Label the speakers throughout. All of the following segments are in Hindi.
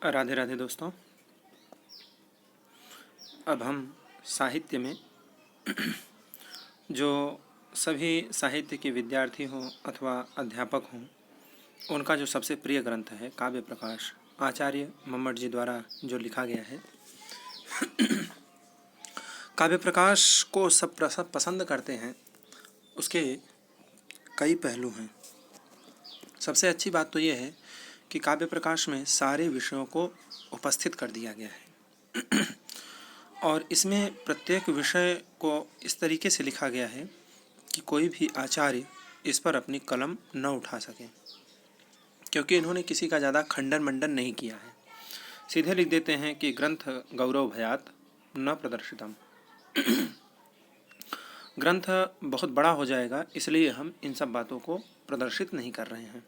Speaker 1: राधे राधे दोस्तों। अब हम साहित्य में जो सभी साहित्य के विद्यार्थी हों अथवा अध्यापक हों, उनका जो सबसे प्रिय ग्रंथ है काव्य प्रकाश, आचार्य मम्मट जी द्वारा जो लिखा गया है। काव्य प्रकाश को सब पसंद करते हैं। उसके कई पहलू हैं। सबसे अच्छी बात तो ये है कि काव्य प्रकाश में सारे विषयों को उपस्थित कर दिया गया है और इसमें प्रत्येक विषय को इस तरीके से लिखा गया है कि कोई भी आचार्य इस पर अपनी कलम न उठा सके, क्योंकि इन्होंने किसी का ज़्यादा खंडन मंडन नहीं किया है। सीधे लिख देते हैं कि ग्रंथ गौरव भयात न प्रदर्शितम। ग्रंथ बहुत बड़ा हो जाएगा, इसलिए हम इन सब बातों को प्रदर्शित नहीं कर रहे हैं।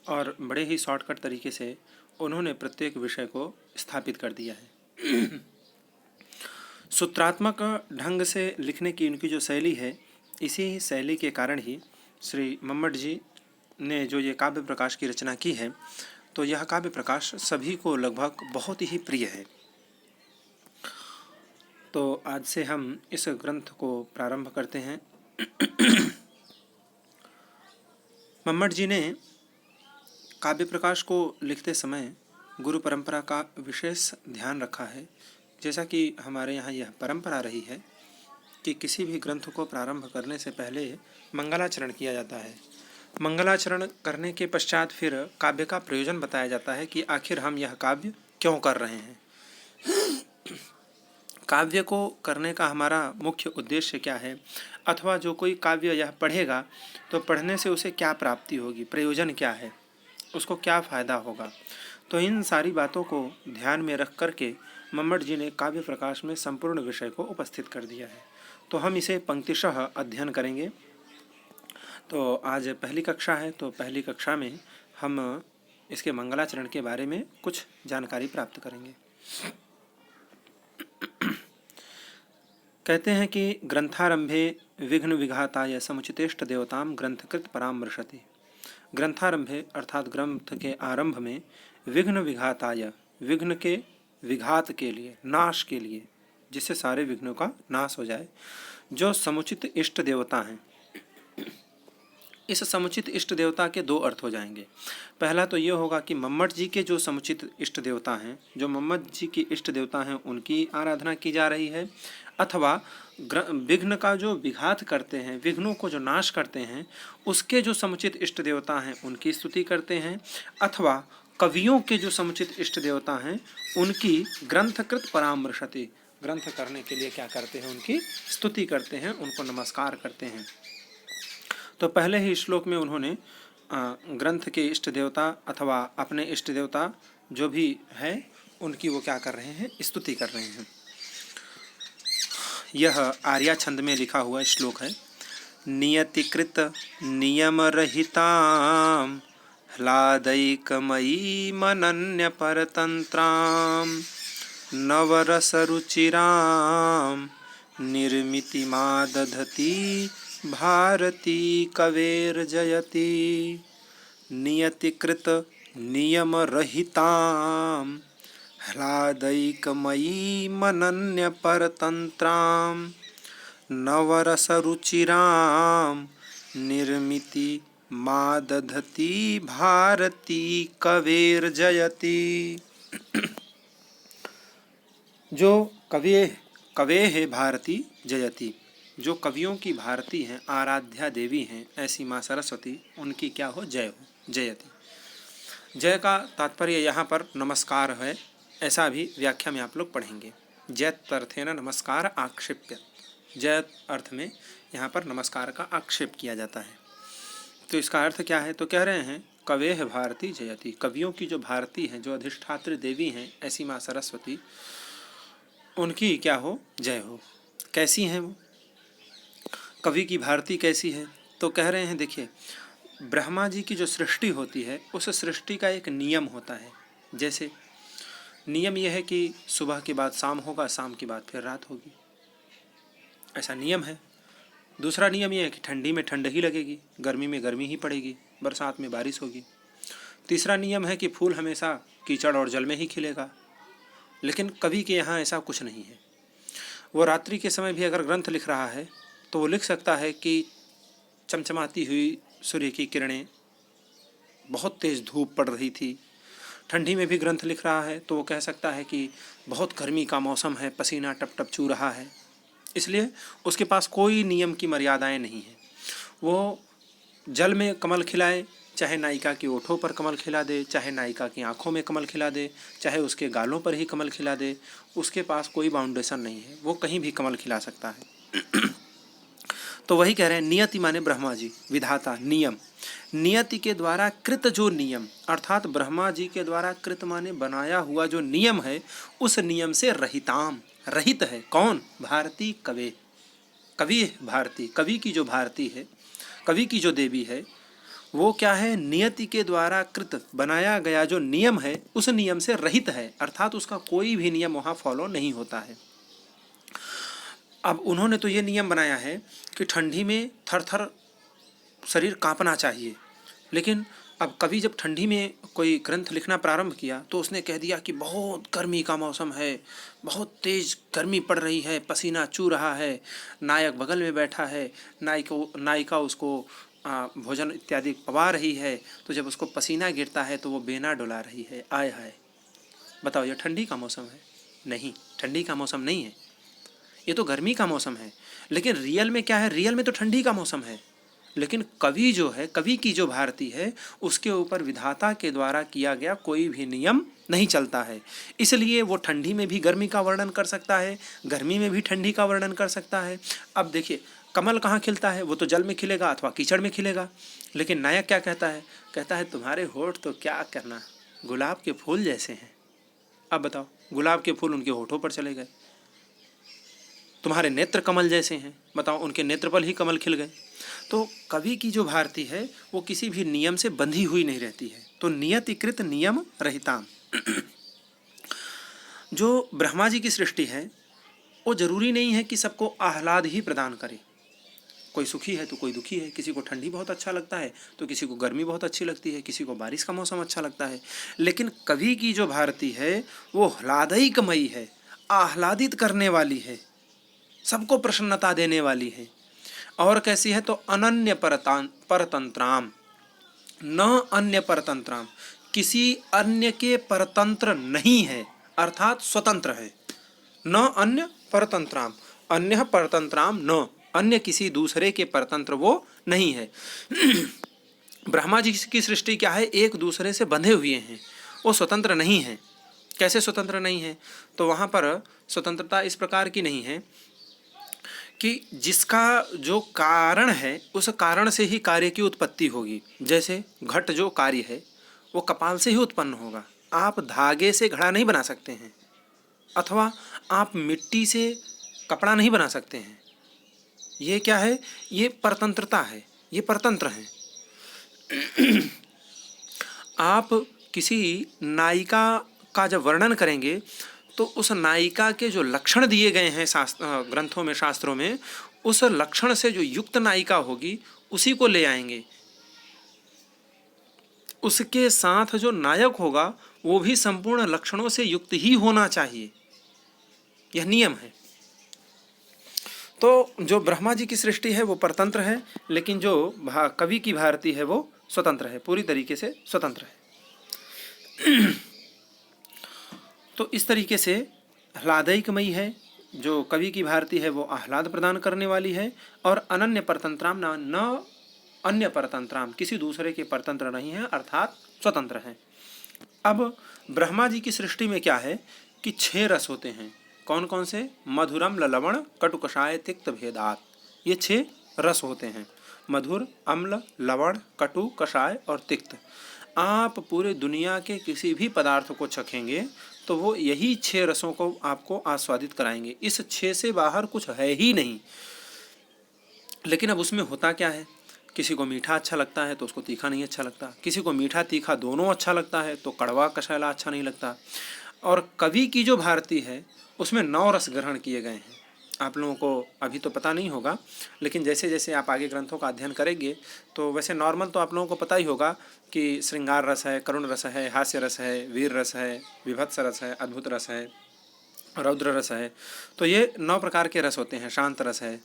Speaker 1: और बड़े ही शॉर्टकट तरीके से उन्होंने प्रत्येक विषय को स्थापित कर दिया है। सूत्रात्मक ढंग से लिखने की उनकी जो शैली है, इसी ही शैली के कारण ही श्री मम्मट जी ने जो ये काव्य प्रकाश की रचना की है, तो यह काव्य प्रकाश सभी को लगभग बहुत ही प्रिय है। तो आज से हम इस ग्रंथ को प्रारंभ करते हैं। मम्मट जी ने काव्य प्रकाश को लिखते समय गुरु परंपरा का विशेष ध्यान रखा है। जैसा कि हमारे यहाँ यह परंपरा रही है कि किसी भी ग्रंथ को प्रारंभ करने से पहले मंगलाचरण किया जाता है। मंगलाचरण करने के पश्चात फिर काव्य का प्रयोजन बताया जाता है कि आखिर हम यह काव्य क्यों कर रहे हैं, काव्य को करने का हमारा मुख्य उद्देश्य क्या है, अथवा जो कोई काव्य यह पढ़ेगा तो पढ़ने से उसे क्या प्राप्ति होगी, प्रयोजन क्या है, उसको क्या फ़ायदा होगा। तो इन सारी बातों को ध्यान में रख करके मम्मट जी ने काव्य प्रकाश में संपूर्ण विषय को उपस्थित कर दिया है। तो हम इसे पंक्तिशः अध्ययन करेंगे। तो आज पहली कक्षा है, तो पहली कक्षा में हम इसके मंगलाचरण के बारे में कुछ जानकारी प्राप्त करेंगे। कहते हैं कि ग्रंथारंभे विघ्न विघाताय समुचितेष्ट देवताम ग्रंथकृत परामर्शति। ग्रंथारंभे अर्थात ग्रंथ के आरंभ में विघ्न विघाताय, विघ्न के विघात के लिए, नाश के लिए, जिससे सारे विघ्नों का नाश हो जाए, जो समुचित इष्ट देवता हैं। इस समुचित इष्ट देवता के दो अर्थ हो जाएंगे। पहला तो ये होगा कि मम्मट जी के जो समुचित इष्ट देवता हैं, जो मम्मट जी की इष्ट देवता हैं, उनकी आराधना की जा रही है, अथवा विघ्न का जो विघात करते हैं, विघ्नों को जो नाश करते हैं, उसके जो समुचित इष्ट देवता हैं उनकी स्तुति करते हैं, अथवा कवियों के जो समुचित इष्ट देवता हैं उनकी ग्रंथकृत परामर्शति, ग्रंथ करने के लिए क्या करते हैं, उनकी स्तुति करते हैं, उनको नमस्कार करते हैं। तो पहले ही श्लोक में उन्होंने ग्रंथ के इष्ट देवता अथवा अपने इष्ट देवता जो भी है उनकी वो क्या कर रहे हैं, स्तुति कर रहे हैं। यह आर्या छंद में लिखा हुआ श्लोक है। नियतिकृत नियम रहिताम ह्लादैकमयी मनन्य परतंत्राम नवरस रुचिराम निर्मितिमा दधती भारती कवेर जयति। नियतिकृत नियम रहिताम ह्लादैकमयी मनन्य परतंत्राम नवरस रुचिराम निर्मिति मा दधती भारती कवेर जयति। जो कवे है भारती जयति, जो कवियों की भारती हैं, आराध्या देवी हैं, ऐसी माँ सरस्वती, उनकी क्या हो, जय हो, जयति। जय का तात्पर्य यहाँ पर नमस्कार है, ऐसा भी व्याख्या में आप लोग पढ़ेंगे। जयत अर्थेन नमस्कार आक्षेप्य, जयत अर्थ में यहाँ पर नमस्कार का आक्षेप किया जाता है। तो इसका अर्थ क्या है, तो कह रहे हैं कवे है भारती जयति, कवियों की जो भारती हैं, जो अधिष्ठात्री देवी हैं, ऐसी माँ सरस्वती, उनकी क्या हो, जय हो। कैसी हैं वो, कवि की भारती कैसी है, तो कह रहे हैं देखिए, ब्रह्मा जी की जो सृष्टि होती है, उस सृष्टि का एक नियम होता है। जैसे नियम यह है कि सुबह के बाद शाम होगा, शाम के बाद फिर रात होगी, ऐसा नियम है। दूसरा नियम यह है कि ठंडी में ठंड ही लगेगी, गर्मी में गर्मी ही पड़ेगी, बरसात में बारिश होगी। तीसरा नियम है कि फूल हमेशा कीचड़ और जल में ही खिलेगा, लेकिन कवि के यहाँ ऐसा कुछ नहीं है। वो रात्रि के समय भी अगर ग्रंथ लिख रहा है तो वो लिख सकता है कि चमचमाती हुई सूर्य की किरणें, बहुत तेज़ धूप पड़ रही थी। ठंडी में भी ग्रंथ लिख रहा है तो वो कह सकता है कि बहुत गर्मी का मौसम है, पसीना टप टप चू रहा है। इसलिए उसके पास कोई नियम की मर्यादाएं नहीं है। वो जल में कमल खिलाए, चाहे नायिका के ओठों पर कमल खिला दे, चाहे नायिका की आंखों में कमल खिला दे, चाहे उसके गालों पर ही कमल खिला दे, उसके पास कोई बाउंडेशन नहीं है, वो कहीं भी कमल खिला सकता है। तो वही कह रहे हैं, नियति माने ब्रह्मा जी, विधाता, नियम। नियति के द्वारा कृत जो नियम, अर्थात ब्रह्मा जी के द्वारा कृत माने बनाया हुआ जो नियम है, उस नियम से रहिताम, रहित है। कौन? भारती कवे, कवि भारती, कवि की जो भारती है, कवि की जो देवी है, वो क्या है? नियति के द्वारा कृत बनाया गया जो नियम है, उस नियम से रहित है, अर्थात उसका कोई भी नियम वहाँ फॉलो नहीं होता है। अब उन्होंने तो ये नियम बनाया है कि ठंडी में थर थर शरीर कांपना चाहिए, लेकिन अब कभी जब ठंडी में कोई ग्रंथ लिखना प्रारंभ किया तो उसने कह दिया कि बहुत गर्मी का मौसम है, बहुत तेज़ गर्मी पड़ रही है, पसीना चू रहा है, नायक बगल में बैठा है, नायिका उसको भोजन इत्यादि पवा रही है, तो जब उसको पसीना गिरता है तो वो बेना डुला रही है। आय हाय, बताओ ये ठंडी का मौसम है? नहीं, ठंडी का मौसम नहीं है, ये तो गर्मी का मौसम है। लेकिन रियल में क्या है? रियल में तो ठंडी का मौसम है, लेकिन कवि जो है, कवि की जो भारती है, उसके ऊपर विधाता के द्वारा किया गया कोई भी नियम नहीं चलता है। इसलिए वो ठंडी में भी गर्मी का वर्णन कर सकता है, गर्मी में भी ठंडी का वर्णन कर सकता है। अब देखिए, कमल कहाँ खिलता है? वो तो जल में खिलेगा अथवा कीचड़ में खिलेगा। लेकिन नायक क्या कहता है? कहता है तुम्हारे होठ तो क्या करना, गुलाब के फूल जैसे हैं। अब बताओ, गुलाब के फूल उनके होठों पर चले गए। तुम्हारे नेत्र कमल जैसे हैं, बताओ उनके नेत्र पर ही कमल खिल गए। तो कवि की जो भारती है वो किसी भी नियम से बंधी हुई नहीं रहती है। तो नियतिकृत नियम रहिताम। जो ब्रह्मा जी की सृष्टि है वो जरूरी नहीं है कि सबको आह्लाद ही प्रदान करे। कोई सुखी है तो कोई दुखी है, किसी को ठंडी बहुत अच्छा लगता है तो किसी को गर्मी बहुत अच्छी लगती है, किसी को बारिश का मौसम अच्छा लगता है। लेकिन कवि की जो भारती है वो ह्लादैकमयी है, आह्लादित करने वाली है, सबको प्रसन्नता देने वाली है। और कैसी है? तो अनन्य परतंत्राम, न अन्य परतंत्राम, किसी अन्य के परतंत्र नहीं है, अर्थात स्वतंत्र है। न अन्य परतंत्राम, अन्य परतंत्राम न, अन्य किसी दूसरे के परतंत्र वो नहीं है। ब्रह्मा जी की सृष्टि क्या है? एक दूसरे से बंधे हुए हैं, वो स्वतंत्र नहीं है। कैसे स्वतंत्र नहीं है? तो वहाँ पर स्वतंत्रता इस प्रकार की नहीं है कि जिसका जो कारण है उस कारण से ही कार्य की उत्पत्ति होगी। जैसे घट जो कार्य है वो कपाल से ही उत्पन्न होगा। आप धागे से घड़ा नहीं बना सकते हैं, अथवा आप मिट्टी से कपड़ा नहीं बना सकते हैं। ये क्या है? ये परतंत्रता है, ये परतंत्र हैं। आप किसी नायिका का जब वर्णन करेंगे तो उस नायिका के जो लक्षण दिए गए हैं ग्रंथों में, शास्त्रों में, उस लक्षण से जो युक्त नायिका होगी उसी को ले आएंगे। उसके साथ जो नायक होगा वो भी संपूर्ण लक्षणों से युक्त ही होना चाहिए, यह नियम है। तो जो ब्रह्मा जी की सृष्टि है वो परतंत्र है, लेकिन जो कवि की भारती है वो स्वतंत्र है, पूरी तरीके से स्वतंत्र है। तो इस तरीके से ह्लादैकमयी है, जो कवि की भारती है वो आह्लाद प्रदान करने वाली है, और अनन्य परतंत्राम, न अन्य परतंत्राम, किसी दूसरे के परतंत्र नहीं है, अर्थात स्वतंत्र है। अब ब्रह्मा जी की सृष्टि में क्या है कि 6 रस होते हैं। कौन कौन से? मधुरम ललवण कटु कषाय तिक्त भेदात, ये 6 रस होते हैं। मधुर, अम्ल, लवण, कटु, कषाय और तिक्त। आप पूरे दुनिया के किसी भी पदार्थ को चखेंगे तो वो यही 6 रसों को आपको आस्वादित कराएंगे। इस 6 से बाहर कुछ है ही नहीं। लेकिन अब उसमें होता क्या है? किसी को मीठा अच्छा लगता है तो उसको तीखा नहीं अच्छा लगता, किसी को मीठा तीखा दोनों अच्छा लगता है तो कड़वा कषैला अच्छा नहीं लगता। और कवि की जो भारती है उसमें 9 रस ग्रहण किए गए हैं। आप लोगों को अभी तो पता नहीं होगा, लेकिन जैसे जैसे आप आगे ग्रंथों का अध्ययन करेंगे तो वैसे नॉर्मल तो आप लोगों को पता ही होगा कि श्रृंगार रस है, करुण रस है, हास्य रस है, वीर रस है, विभत्स रस है, अद्भुत रस है, रौद्र रस है। तो ये 9 प्रकार के रस होते हैं। शांत रस है।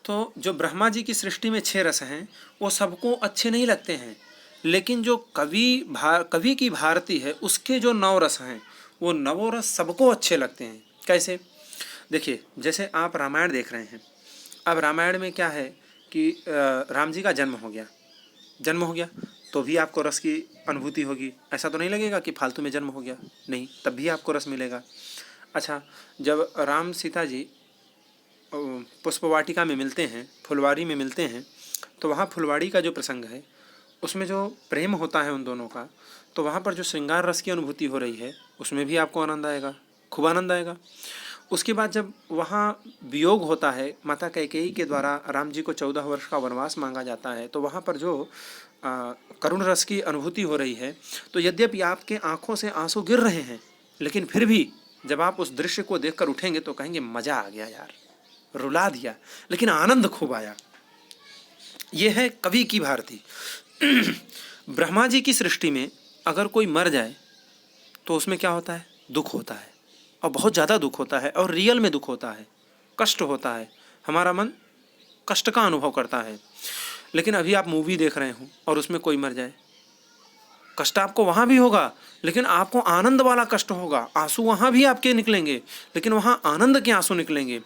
Speaker 1: तो जो ब्रह्मा जी की सृष्टि में 6 रस हैं वो सबको अच्छे नहीं लगते हैं, लेकिन जो कवि की भारती है उसके जो 9 रस हैं वो 9 रस सबको अच्छे लगते हैं। कैसे? देखिए, जैसे आप रामायण देख रहे हैं। अब रामायण में क्या है कि राम जी का जन्म हो गया तो भी आपको रस की अनुभूति होगी। ऐसा तो नहीं लगेगा कि फालतू में जन्म हो गया, नहीं, तब भी आपको रस मिलेगा। अच्छा, जब राम सीता जी पुष्पवाटिका में मिलते हैं, फुलवारी में मिलते हैं, तो वहाँ फुलवाड़ी का जो प्रसंग है उसमें जो प्रेम होता है उन दोनों का, तो वहाँ पर जो श्रृंगार रस की अनुभूति हो रही है उसमें भी आपको आनंद आएगा, खूब आनंद आएगा। उसके बाद जब वहाँ वियोग होता है, माता कैकेयी के द्वारा राम जी को 14 वर्ष का वनवास मांगा जाता है, तो वहाँ पर जो करुण रस की अनुभूति हो रही है, तो यद्यपि आपके आँखों से आंसू गिर रहे हैं, लेकिन फिर भी जब आप उस दृश्य को देखकर उठेंगे तो कहेंगे मज़ा आ गया यार, रुला दिया, लेकिन आनंद खूब आया। ये है कवि की भारती। ब्रह्मा जी की सृष्टि में अगर कोई मर जाए तो उसमें क्या होता है? दुख होता है, और बहुत ज़्यादा दुख होता है, और रियल में दुख होता है, कष्ट होता है, हमारा मन कष्ट का अनुभव करता है। लेकिन अभी आप मूवी देख रहे हो और उसमें कोई मर जाए, कष्ट आपको वहाँ भी होगा, लेकिन आपको आनंद वाला कष्ट होगा। आंसू वहाँ भी आपके निकलेंगे, लेकिन वहाँ आनंद के आंसू निकलेंगे।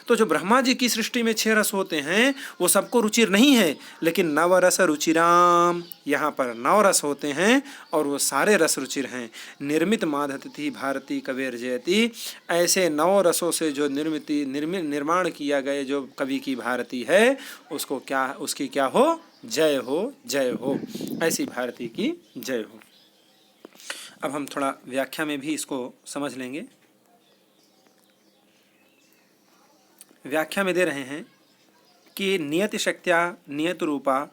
Speaker 1: तो जो ब्रह्मा जी की सृष्टि में 6 रस होते हैं वो सबको रुचिर नहीं है, लेकिन नवरस रुचिराम, यहाँ पर 9 रस होते हैं और वो सारे रस रुचिर हैं। निर्मित माधति भारती कबीर जयती, ऐसे 9 रसों से जो निर्माण किया गया जो कवि की भारती है उसको क्या, उसकी क्या हो? जय हो, जय हो। ऐसी भारती की जय हो। अब हम थोड़ा व्याख्या में भी इसको समझ लेंगे। व्याख्या में दे रहे हैं कि नियति शक्त्या नियत रूपा,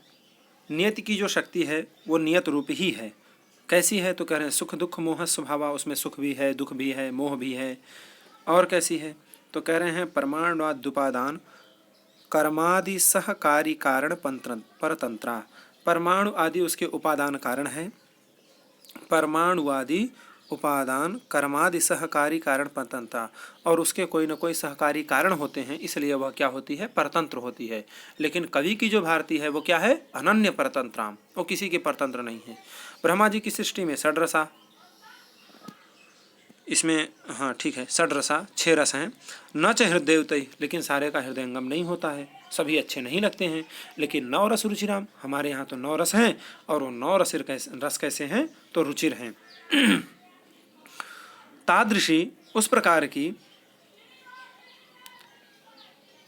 Speaker 1: नियति की जो शक्ति है वो नियत रूप ही है। कैसी है? तो कह रहे हैं सुख दुख मोह स्वभावा, उसमें सुख भी है, दुख भी है, मोह भी है। और कैसी है? तो कह रहे हैं परमाणुवादुपादान कर्मादि सहकारी कारण परतंत्रा, परमाणु आदि उसके उपादान कारण है। परमाणुवादी उपादान कर्मादि सहकारी कारण परतंत्रा, और उसके कोई न कोई सहकारी कारण होते हैं, इसलिए वह क्या होती है? परतंत्र होती है। लेकिन कवि की जो भारती है वो क्या है? अनन्य परतंत्राम, वो किसी के परतंत्र नहीं है। ब्रह्मा जी की सृष्टि में षड्रसा, इसमें हाँ ठीक है, षड्रसा 6 रस हैं। न च हृदयतई, लेकिन सारे का हृदयंगम नहीं होता है, सभी अच्छे नहीं लगते हैं। लेकिन 9 रस रुचिराम, हमारे यहाँ तो 9 रस हैं, और वो 9 रस कैसे हैं? तो रुचिर हैं। तादृशी, उस प्रकार की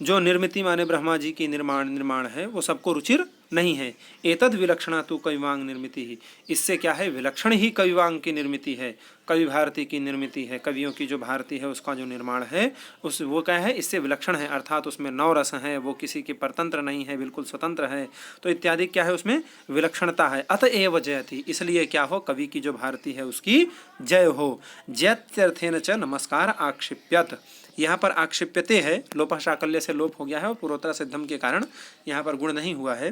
Speaker 1: जो निर्मिति माने ब्रह्मा जी की निर्माण है वो सबको रुचिर नहीं है। एतद विलक्षणा तो कविवांग निर्मिति ही, इससे क्या है? विलक्षण ही कविवांग की निर्मिति है, कवि भारती की निर्मिति है। कवियों की जो भारती है उसका जो निर्माण है उस वो क्या है? इससे विलक्षण है, अर्थात उसमें 9 रस हैं, वो किसी के परतंत्र नहीं है, बिल्कुल स्वतंत्र है। तो इत्यादि क्या है? उसमें विलक्षणता है। अतएव जयति, इसलिए क्या हो? कवि की जो भारती है उसकी जय हो। जयत्यर्थेन च नमस्कार आक्षिप्यत, यहाँ पर आक्षिप्यते है, लोपः शाकल्य से लोप हो गया है और पूर्वोत्तर सिद्धम के कारण यहाँ पर गुण नहीं हुआ है।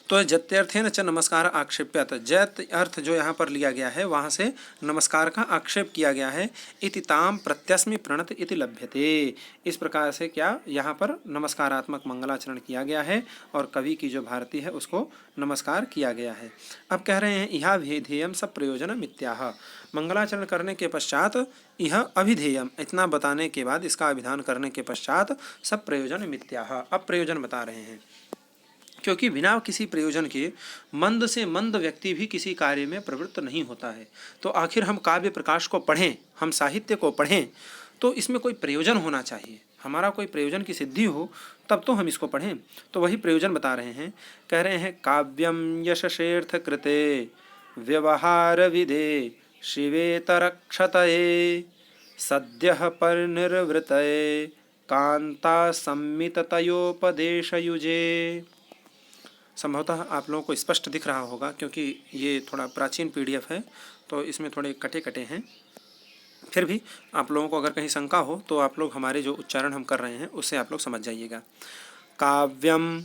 Speaker 1: तो जत्यर्थेन च नमस्कार आक्षेप्यत, जत अर्थ जो यहाँ पर लिया गया है वहाँ से नमस्कार का आक्षेप किया गया है। इति ताम प्रत्यस्मि प्रणत इति लभ्यते, इस प्रकार से क्या यहाँ पर नमस्कारात्मक मंगलाचरण किया गया है और कवि की जो भारती है उसको नमस्कार किया गया है। अब कह रहे हैं यह विधेयम सब प्रयोजन मित्याह, मंगलाचरण करने के पश्चात यह अभिधेयम, इतना बताने के बाद, इसका अभिधान करने के पश्चात सब प्रयोजन मित्याह, अब प्रयोजन बता रहे हैं। क्योंकि बिना किसी प्रयोजन के मंद से मंद व्यक्ति भी किसी कार्य में प्रवृत्त नहीं होता है। तो आखिर हम काव्य प्रकाश को पढ़ें, हम साहित्य को पढ़ें, तो इसमें कोई प्रयोजन होना चाहिए, हमारा कोई प्रयोजन की सिद्धि हो तब तो हम इसको पढ़ें। तो वही प्रयोजन बता रहे हैं। कह रहे हैं काव्यम यशसेर्थ कृते व्यवहार विदे शिवेतरक्षतये सद्यः परिनिर्वृतये कांता संमिततयोपदेशयुजे। संभवतः आप लोगों को स्पष्ट दिख रहा होगा क्योंकि ये थोड़ा प्राचीन PDF है तो इसमें थोड़े कटे कटे हैं। फिर भी आप लोगों को अगर कहीं शंका हो तो आप लोग हमारे जो उच्चारण हम कर रहे हैं उससे आप लोग समझ जाइएगा। काव्यम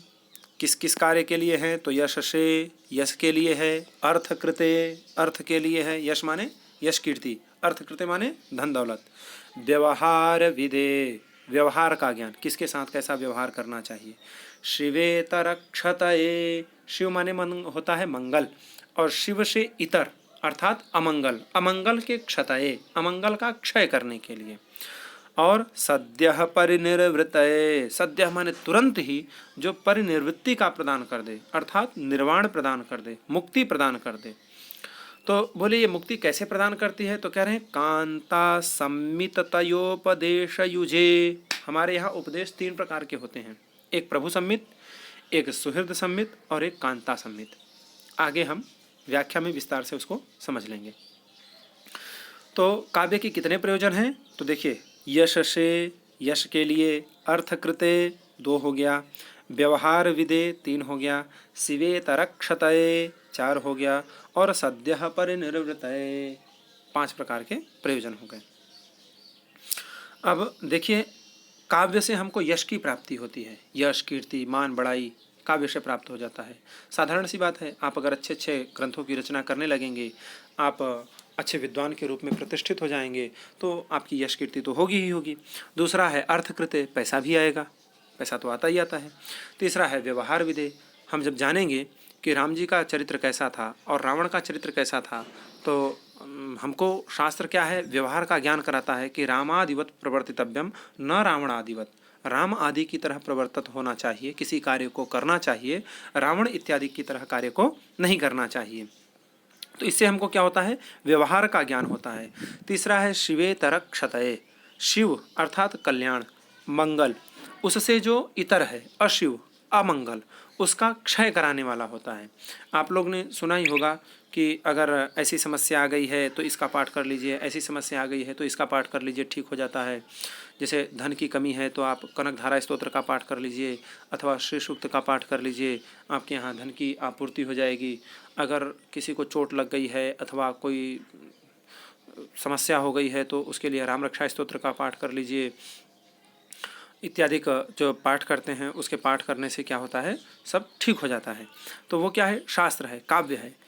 Speaker 1: किस किस कार्य के लिए है, तो यश से, यश के लिए है। अर्थ कृते, अर्थ के लिए है। यश माने यश कीर्ति, अर्थ कृते माने धन दौलत। व्यवहार विदे, व्यवहार का ज्ञान, किसके साथ कैसा व्यवहार करना चाहिए। शिवेतरक्षतये, शिव माने मन होता है मंगल, और शिव से इतर अर्थात अमंगल, अमंगल के क्षतये, अमंगल का क्षय करने के लिए। और सद्यः परिनिर्वृतये, सद्यः माने तुरंत ही, जो परिनिर्वृत्ति का प्रदान कर दे, अर्थात निर्वाण प्रदान कर दे, मुक्ति प्रदान कर दे। तो बोले ये मुक्ति कैसे प्रदान करती है, तो कह रहे हैं कांता संमिततयोपदेश युजे। हमारे यहाँ उपदेश 3 प्रकार के होते हैं, एक प्रभु सम्मित, एक सुहृद सम्मित और एक कांता सम्मित। आगे हम व्याख्या में विस्तार से उसको समझ लेंगे। तो काव्य के कितने प्रयोजन हैं, तो देखिए यश से, यश के लिए। अर्थ कृते 2 हो गया। व्यवहार विदे 3 हो गया। शिवेतरक्षतये 4 हो गया। और सद्यः परिनिर्वृतये 5 प्रकार के प्रयोजन हो गए। अब देखिए काव्य से हमको यश की प्राप्ति होती है, यश कीर्ति मान बड़ाई काव्य से प्राप्त हो जाता है। साधारण सी बात है, आप अगर अच्छे अच्छे ग्रंथों की रचना करने लगेंगे, आप अच्छे विद्वान के रूप में प्रतिष्ठित हो जाएंगे, तो आपकी यश कीर्ति तो होगी ही होगी। दूसरा है अर्थकृत, पैसा भी आएगा, पैसा तो आता ही आता है। तीसरा है व्यवहार विदे, हम जब जानेंगे कि राम जी का चरित्र कैसा था और रावण का चरित्र कैसा था, तो हमको शास्त्र क्या है, व्यवहार का ज्ञान कराता है कि रामादिवत प्रवर्तितव्यम न रावणादिवत, राम आदि की तरह प्रवर्तित होना चाहिए, किसी कार्य को करना चाहिए, रावण इत्यादि की तरह कार्य को नहीं करना चाहिए। तो इससे हमको क्या होता है, व्यवहार का ज्ञान होता है। तीसरा है शिवेतरक्षतये, शिव अर्थात कल्याण मंगल, उससे जो इतर है अशिव अमंगल, उसका क्षय कराने वाला होता है। आप लोग ने सुना ही होगा कि अगर ऐसी समस्या आ गई है तो इसका पाठ कर लीजिए, ऐसी समस्या आ गई है तो इसका पाठ कर लीजिए, ठीक हो जाता है। जैसे धन की कमी है तो आप कनकधारा स्तोत्र का पाठ कर लीजिए अथवा श्री सूक्त का पाठ कर लीजिए, आपके यहाँ धन की आपूर्ति हो जाएगी। अगर किसी को चोट लग गई है अथवा कोई समस्या हो गई है तो उसके लिए राम रक्षा स्तोत्र का पाठ कर लीजिए, इत्यादि का जो पाठ करते हैं उसके पाठ करने से क्या होता है, सब ठीक हो जाता है। तो वो क्या है, शास्त्र है, काव्य है।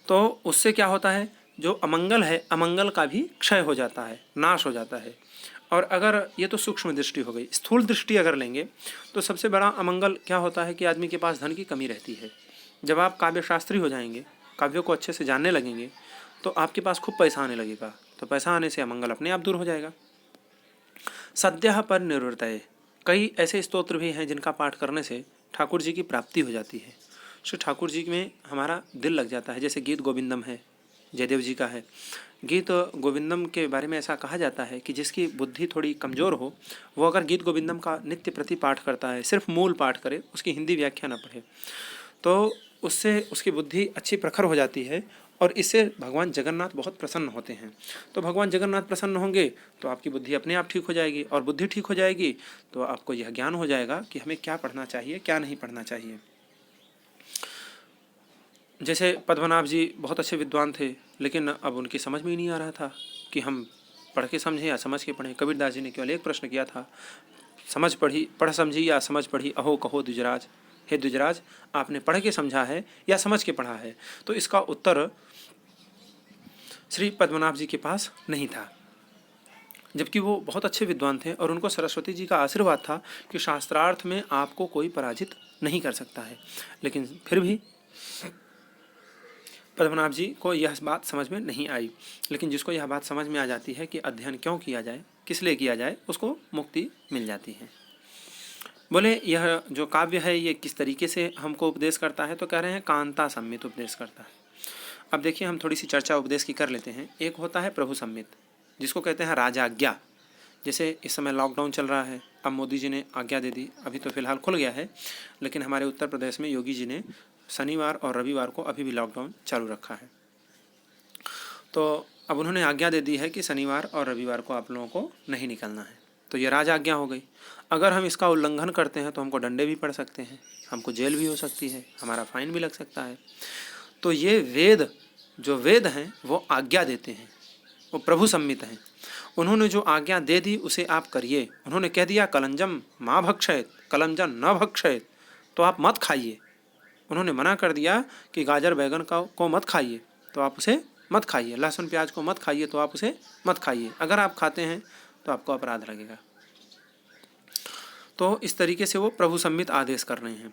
Speaker 1: तो उससे क्या होता है, जो अमंगल है अमंगल का भी क्षय हो जाता है, नाश हो जाता है। और अगर ये तो सूक्ष्म दृष्टि हो गई, स्थूल दृष्टि अगर लेंगे तो सबसे बड़ा अमंगल क्या होता है कि आदमी के पास धन की कमी रहती है। जब आप काव्य शास्त्री हो जाएंगे, काव्यों को अच्छे से जानने लगेंगे, तो आपके पास खूब पैसा आने लगेगा, तो पैसा आने से अमंगल अपने आप दूर हो जाएगा। सद्यः पर निवृत्तये, कई ऐसे स्तोत्र भी हैं जिनका पाठ करने से ठाकुर जी की प्राप्ति हो जाती है, श्री ठाकुर जी में हमारा दिल लग जाता है। जैसे गीत गोविंदम है, जयदेव जी का है। गीत गोविंदम के बारे में ऐसा कहा जाता है कि जिसकी बुद्धि थोड़ी कमज़ोर हो, वो अगर गीत गोविंदम का नित्य प्रति पाठ करता है, सिर्फ मूल पाठ करे, उसकी हिंदी व्याख्या न पढ़े, तो उससे उसकी बुद्धि अच्छी प्रखर हो जाती है और इससे भगवान जगन्नाथ बहुत प्रसन्न होते हैं। तो भगवान जगन्नाथ प्रसन्न होंगे तो आपकी बुद्धि अपने आप ठीक हो जाएगी, और बुद्धि ठीक हो जाएगी तो आपको यह ज्ञान हो जाएगा कि हमें क्या पढ़ना चाहिए, क्या नहीं पढ़ना चाहिए। जैसे पद्मनाभ जी बहुत अच्छे विद्वान थे, लेकिन अब उनकी समझ में ही नहीं आ रहा था कि हम पढ़ के समझें या समझ के पढ़ें। कबीरदास जी ने केवल एक प्रश्न किया था, समझ पढ़ी, पढ़ समझी या समझ पढ़ी, अहो कहो द्विजराज, हे द्विजराज आपने पढ़ के समझा है या समझ के पढ़ा है। तो इसका उत्तर श्री पद्मनाभ जी के पास नहीं था, जबकि वो बहुत अच्छे विद्वान थे और उनको सरस्वती जी का आशीर्वाद था कि शास्त्रार्थ में आपको कोई पराजित नहीं कर सकता है। लेकिन फिर भी पद्मनाभ जी को यह बात समझ में नहीं आई। लेकिन जिसको यह बात समझ में आ जाती है कि अध्ययन क्यों किया जाए, किस लिए किया जाए, उसको मुक्ति मिल जाती है। बोले यह जो काव्य है ये किस तरीके से हमको उपदेश करता है, तो कह रहे हैं कांता सम्मित उपदेश करता है। अब देखिए हम थोड़ी सी चर्चा उपदेश की कर लेते हैं। एक होता है प्रभु सम्मित, जिसको कहते हैं राजाज्ञा। जैसे इस समय लॉकडाउन चल रहा है, अब मोदी जी ने आज्ञा दे दी, अभी तो फिलहाल खुल गया है, लेकिन हमारे उत्तर प्रदेश में योगी जी ने शनिवार और रविवार को अभी भी लॉकडाउन चालू रखा है। तो अब उन्होंने आज्ञा दे दी है कि शनिवार और रविवार को आप लोगों को नहीं निकलना है। तो ये राजाज्ञा हो गई। अगर हम इसका उल्लंघन करते हैं तो हमको डंडे भी पड़ सकते हैं, हमको जेल भी हो सकती है, हमारा फाइन भी लग सकता है। तो ये वेद जो वेद हैं वो आज्ञा देते हैं, वो प्रभु सम्मित हैं। उन्होंने जो आज्ञा दे दी उसे आप करिए। उन्होंने कह दिया कलंजम माँ भक्षयत, कलंजम न भक्षयत, तो आप मत खाइए। उन्होंने मना कर दिया कि गाजर बैगन को मत खाइए, तो आप उसे मत खाइए। लहसुन प्याज को मत खाइए, तो आप उसे मत खाइए। अगर आप खाते हैं तो आपको अपराध लगेगा। तो इस तरीके से वो प्रभु सम्मित आदेश कर रहे हैं।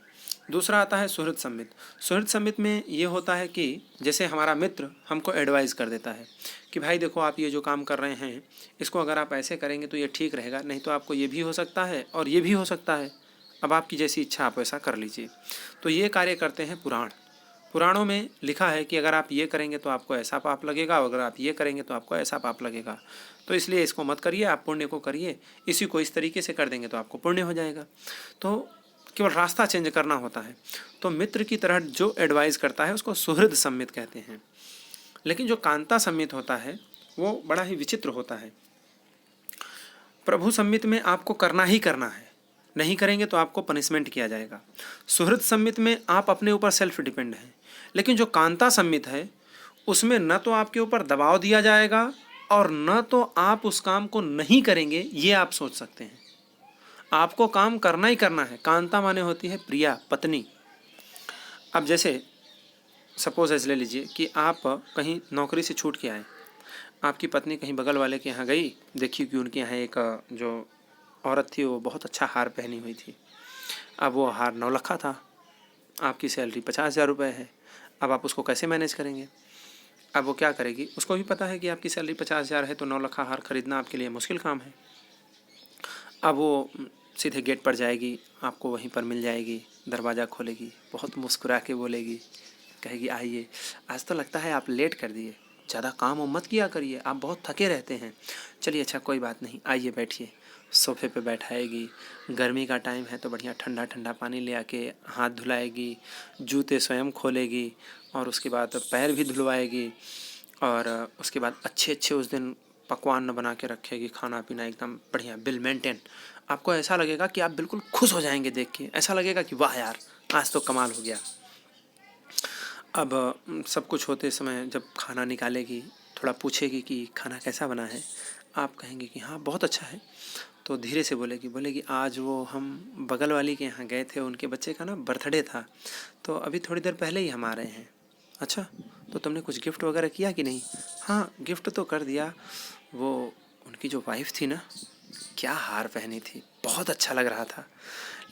Speaker 1: दूसरा आता है सुहृद सम्मित। सुहृद सम्मित में ये होता है कि जैसे हमारा मित्र हमको एडवाइस कर देता है कि भाई देखो, आप ये जो काम कर रहे हैं इसको अगर आप ऐसे करेंगे तो ये ठीक रहेगा, नहीं तो आपको ये भी हो सकता है और ये भी हो सकता है। अब आपकी जैसी इच्छा, आप वैसा कर लीजिए। तो ये कार्य करते हैं पुराण। पुराणों में लिखा है कि अगर आप ये करेंगे तो आपको ऐसा पाप लगेगा, और अगर आप ये करेंगे तो आपको ऐसा पाप लगेगा। तो इसलिए इसको मत करिए, आप पुण्य को करिए। इसी को इस तरीके से कर देंगे तो आपको पुण्य हो जाएगा। तो केवल रास्ता चेंज करना होता है। तो मित्र की तरह जो एडवाइस करता है उसको सुहृद सम्मित कहते हैं। लेकिन जो कांता सम्मित होता है वो बड़ा ही विचित्र होता है। प्रभु सम्मित में आपको करना ही करना है, नहीं करेंगे तो आपको पनिशमेंट किया जाएगा। सुहृद सम्मित में आप अपने ऊपर सेल्फ डिपेंड हैं। लेकिन जो कांता सम्मित है उसमें न तो आपके ऊपर दबाव दिया जाएगा और न तो आप उस काम को नहीं करेंगे, ये आप सोच सकते हैं। आपको काम करना ही करना है। कांता माने होती है प्रिया, पत्नी। अब जैसे सपोज ऐसे ले लीजिए कि आप कहीं नौकरी से छूट के आए, आपकी पत्नी कहीं बगल वाले के यहाँ गई, देखी कि उनके यहाँ एक जो औरत थी वो बहुत अच्छा हार पहनी हुई थी। अब वो हार 9 लाख था, आपकी सैलरी 50,000 रुपये है। अब आप उसको कैसे मैनेज करेंगे? अब वो क्या करेगी? उसको भी पता है कि आपकी सैलरी 50,000 है तो 9 लाख हार खरीदना आपके लिए मुश्किल काम है। अब वो सीधे गेट पर जाएगी, आपको वहीं पर मिल जाएगी, दरवाज़ा खोलेगी, बहुत मुस्कुरा के बोलेगी, कहेगी आइए, आज तो लगता है आप लेट कर दिए, ज़्यादा काम मत किया करिए, आप बहुत थके रहते हैं। चलिए अच्छा कोई बात नहीं, आइए बैठिए। सोफे पे बैठाएगी। गर्मी का टाइम है तो बढ़िया ठंडा ठंडा पानी ले आके हाथ धुलाएगी, जूते स्वयं खोलेगी और उसके बाद पैर भी धुलवाएगी। और उसके बाद अच्छे अच्छे उस दिन पकवान बना के रखेगी, खाना पीना एकदम बढ़िया, बिल मेंटेन। आपको ऐसा लगेगा कि आप बिल्कुल खुश हो जाएंगे देख के, ऐसा लगेगा कि वाह यार आज तो कमाल हो गया। अब सब कुछ होते समय जब खाना निकालेगी, थोड़ा पूछेगी कि खाना कैसा बना है, आप कहेंगे कि हाँ बहुत अच्छा है। तो धीरे से बोलेगी आज वो हम बगल वाली के यहाँ गए थे, उनके बच्चे का ना बर्थडे था, तो अभी थोड़ी देर पहले ही हम आ रहे हैं। अच्छा, तो तुमने कुछ गिफ्ट वगैरह किया कि नहीं? हाँ गिफ्ट तो कर दिया। वो उनकी जो वाइफ थी ना, क्या हार पहनी थी, बहुत अच्छा लग रहा था,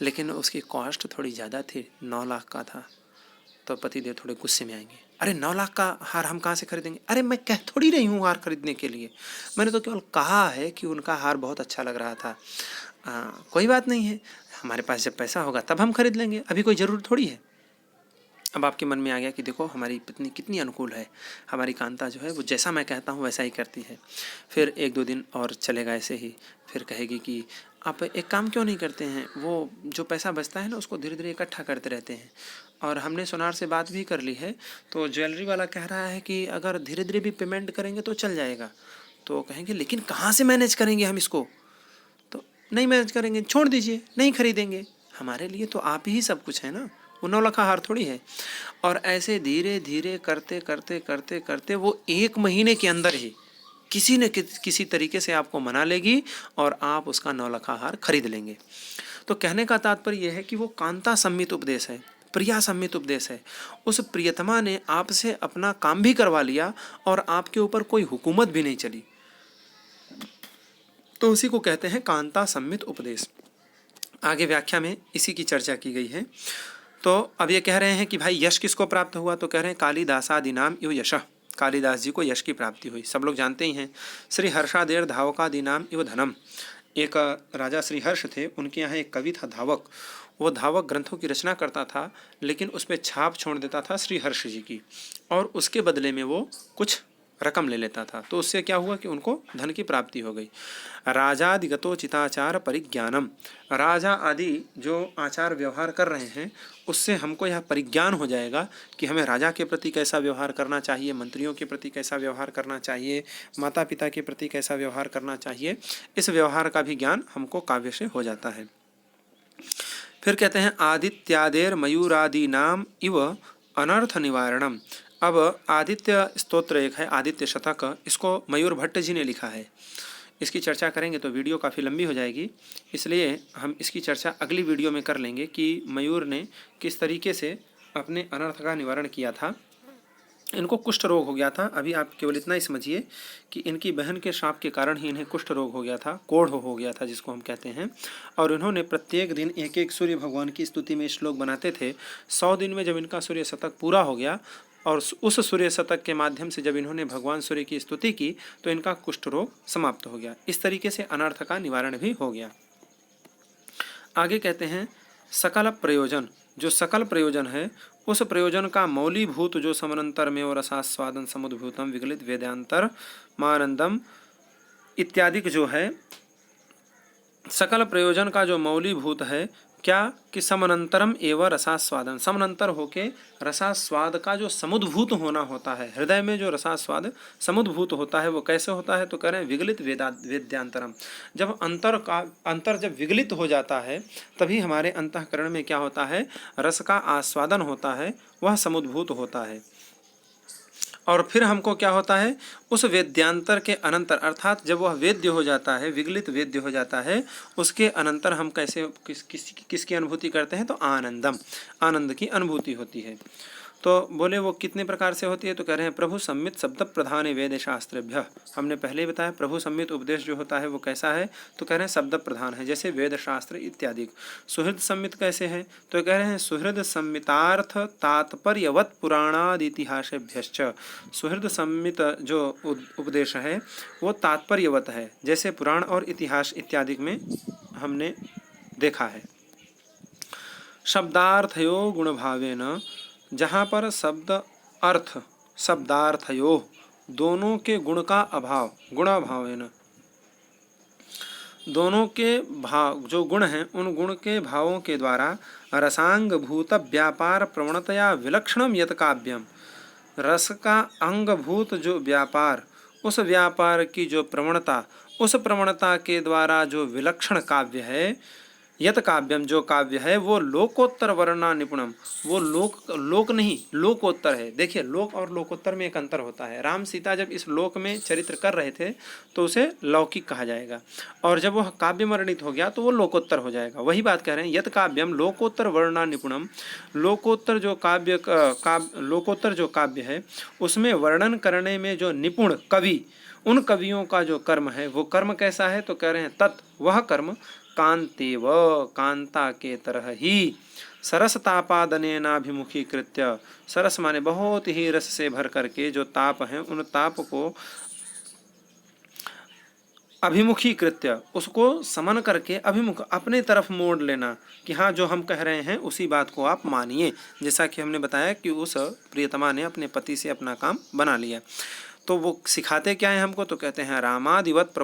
Speaker 1: लेकिन उसकी कॉस्ट थोड़ी ज़्यादा थी, 9 लाख का था। तो पतिदेव थोड़े गुस्से में आएंगे, अरे 9 लाख का हार हम कहाँ से खरीदेंगे? अरे मैं कह थोड़ी रही हूँ हार खरीदने के लिए, मैंने तो केवल कहा है कि उनका हार बहुत अच्छा लग रहा था। कोई बात नहीं है, हमारे पास जब पैसा होगा तब हम खरीद लेंगे, अभी कोई ज़रूरत थोड़ी है। अब आपके मन में आ गया कि देखो हमारी पत्नी कितनी अनुकूल है, हमारी कांता जो है वो जैसा मैं कहता हूँ वैसा ही करती है। फिर 1-2 दिन और चलेगा ऐसे ही, फिर कहेगी कि आप एक काम क्यों नहीं करते हैं, वो जो पैसा बचता है ना उसको धीरे धीरे इकट्ठा करते रहते हैं। और हमने सोनार से बात भी कर ली है, तो ज्वेलरी वाला कह रहा है कि अगर धीरे धीरे भी पेमेंट करेंगे तो चल जाएगा। तो कहेंगे लेकिन कहाँ से मैनेज करेंगे हम इसको? तो नहीं मैनेज करेंगे, छोड़ दीजिए, नहीं खरीदेंगे, हमारे लिए तो आप ही सब कुछ है ना, वो 9 लाख हार थोड़ी है। और ऐसे धीरे धीरे करते करते करते करते वो 1 महीने के अंदर ही किसी न किसी तरीके से आपको मना लेगी और आप उसका 9 लाख हार खरीद लेंगे। तो कहने का तात्पर्य यह है कि वो कांता सम्मित उपदेश है, प्रिया सम्मित उपदेश है। उस प्रियतमा ने आपसे अपना काम भी करवा लिया और आपके ऊपर कोई हुकूमत भी नहीं चली, तो उसी को कहते हैं कांता सम्मित उपदेश। आगे व्याख्या में इसी की चर्चा की गई है। तो अब ये कह रहे हैं कि भाई यश किसको प्राप्त हुआ? तो कह रहे हैं कालिदासादि नाम इव यशः, कालिदास जी को यश की प्राप्ति हुई। सब लोग जानते ही हैं। श्री हर्षादेर धावकादि नाम इव धनम, एक राजा श्री हर्ष थे, उनके यहाँ एक कवि था धावक। वो धावक ग्रंथों की रचना करता था, लेकिन उस पर छाप छोड़ देता था श्री हर्ष जी की, और उसके बदले में वो कुछ रकम ले लेता था। तो उससे क्या हुआ कि उनको धन की प्राप्ति हो गई। राजादिगतो चिताचार परिज्ञानम, राजा आदि जो आचार व्यवहार कर रहे हैं उससे हमको यह परिज्ञान हो जाएगा कि हमें राजा के प्रति कैसा व्यवहार करना चाहिए, मंत्रियों के प्रति कैसा व्यवहार करना चाहिए, माता पिता के प्रति कैसा व्यवहार करना चाहिए। इस व्यवहार का भी ज्ञान हमको काव्य से हो जाता है। फिर कहते हैं आदित्यादेर मयूरादि नाम इव अनर्थ निवारणम, अब आदित्य स्तोत्र एक है, आदित्य शतक, इसको मयूर भट्ट जी ने लिखा है। इसकी चर्चा करेंगे तो वीडियो काफ़ी लंबी हो जाएगी, इसलिए हम इसकी चर्चा अगली वीडियो में कर लेंगे कि मयूर ने किस तरीके से अपने अनर्थ का निवारण किया था। इनको कुष्ठ रोग हो गया था। अभी आप केवल इतना ही समझिए कि इनकी बहन के श्राप के कारण ही इन्हें कुष्ठ रोग हो गया था, कोढ़ हो गया था जिसको हम कहते हैं। और इन्होंने प्रत्येक दिन एक एक सूर्य भगवान की स्तुति में श्लोक बनाते थे। 100 दिन में जब इनका सूर्य शतक पूरा हो गया और उस सूर्य शतक के माध्यम से जब इन्होंने भगवान सूर्य की स्तुति की तो इनका कुष्ठ रोग समाप्त हो गया। इस तरीके से अनर्थ का निवारण भी हो गया। आगे कहते हैं सकल प्रयोजन, जो सकल प्रयोजन है उस प्रयोजन का मौलीभूत जो समनंतर में और रसास्वादन समुद्भूतम विगलित वेदांतर मानंदम इत्यादि जो है, सकल प्रयोजन का जो मौलीभूत है क्या कि समनंतरम एवं रसास्वादन, समनंतर होके रसास्वाद का जो समुद्भूत होना होता है, हृदय में जो रसास्वाद समुद्भूत होता है वो कैसे होता है तो कह रहे हैं विगलित वेद्यांतरम। जब अंतर जब विगलित हो जाता है तभी हमारे अंतःकरण में क्या होता है, रस का आस्वादन होता है, वह समुद्भूत होता है। और फिर हमको क्या होता है, उस वेद्यांतर के अनंतर अर्थात जब वह वेद्य हो जाता है, विगलित वेद्य हो जाता है, उसके अनंतर हम कैसे किसकी अनुभूति करते हैं तो आनंदम, आनंद की अनुभूति होती है। तो बोले वो कितने प्रकार से होती है तो कह रहे हैं प्रभु सम्मित शब्द प्रधान वेद शास्त्रभ्य। हमने पहले ही बताया प्रभु सम्मित उपदेश जो होता है वो कैसा है तो कह रहे हैं शब्द प्रधान है, जैसे वेद शास्त्र इत्यादि। सुहृद सम्मित कैसे है तो कह रहे हैं सुहृद सम्मितार्थ तात्पर्यवत पुराणादि इतिहासेभ्यश्च। सुहृद सम्मित जो उपदेश है वो तात्पर्यवत है, जैसे पुराण और इतिहास इत्यादि में हमने देखा है। शब्दार्थयो गुणभावेन, जहाँ पर शब्द अर्थ शब्दार्थयो दोनों के गुण का अभाव, गुणाभावेन दोनों के भाव जो गुण हैं उन गुण के भावों के द्वारा रसांग भूत व्यापार प्रवणतया विलक्षणम यत काव्यम, रस का अंगभूत जो व्यापार, उस व्यापार की जो प्रवणता, उस प्रवणता के द्वारा जो विलक्षण काव्य है, यत काव्यम जो काव्य है वो लोकोत्तर वर्णना निपुणम, वो लोक नहीं लोकोत्तर है। देखिए लोक और लोकोत्तर में एक अंतर होता है। राम सीता जब इस लोक में चरित्र कर रहे थे तो उसे लौकिक कहा जाएगा, और जब वह काव्य वर्णित हो गया तो वो लोकोत्तर हो जाएगा। वही बात कह रहे हैं यत काव्यम लोकोत्तर वर्णना निपुणम, लोकोत्तर जो काव्य है उसमें वर्णन करने में जो निपुण कवि, उन कवियों का जो कर्म है वो कर्म कैसा है तो कह रहे हैं तत् वह कर्म कांतेव, कांता के तरह ही, सरस तापादनेनाभिमुखीकृत्य, सरस माने बहुत ही रस से भर करके जो ताप हैं उन ताप को अभिमुखीकृत्य, उसको समन करके अभिमुख अपने तरफ मोड़ लेना कि हाँ जो हम कह रहे हैं उसी बात को आप मानिए। जैसा कि हमने बताया कि उस प्रियतमा ने अपने पति से अपना काम बना लिया। तो वो सिखाते क्या है हमको तो कहते हैं रामादिवत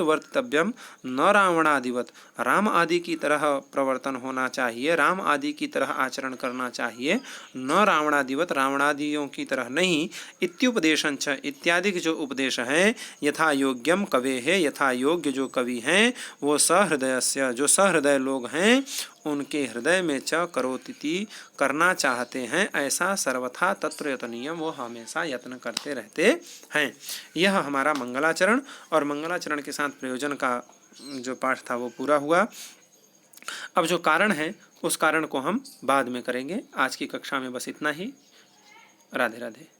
Speaker 1: वर्तितव्यम न रावणादिवत, राम आदि की तरह प्रवर्तन होना चाहिए, राम आदि की तरह आचरण करना चाहिए, न रावणादिवत रावणादियों की तरह नहीं। इत्युपदेशंच इत्यादि जो उपदेश हैं यथा योग्यम कवे है, यथा योग्य जो कवि हैं वो सहृदयस्य जो सहृदय लोग हैं उनके हृदय में च करोति करना चाहते हैं, ऐसा सर्वथा तत्र यतनीयम वो हमेशा यत्न करते रहते हैं। यह हमारा मंगलाचरण और मंगलाचरण के साथ प्रयोजन का जो पाठ था वो पूरा हुआ। अब जो कारण है उस कारण को हम बाद में करेंगे। आज की कक्षा में बस इतना ही। राधे राधे।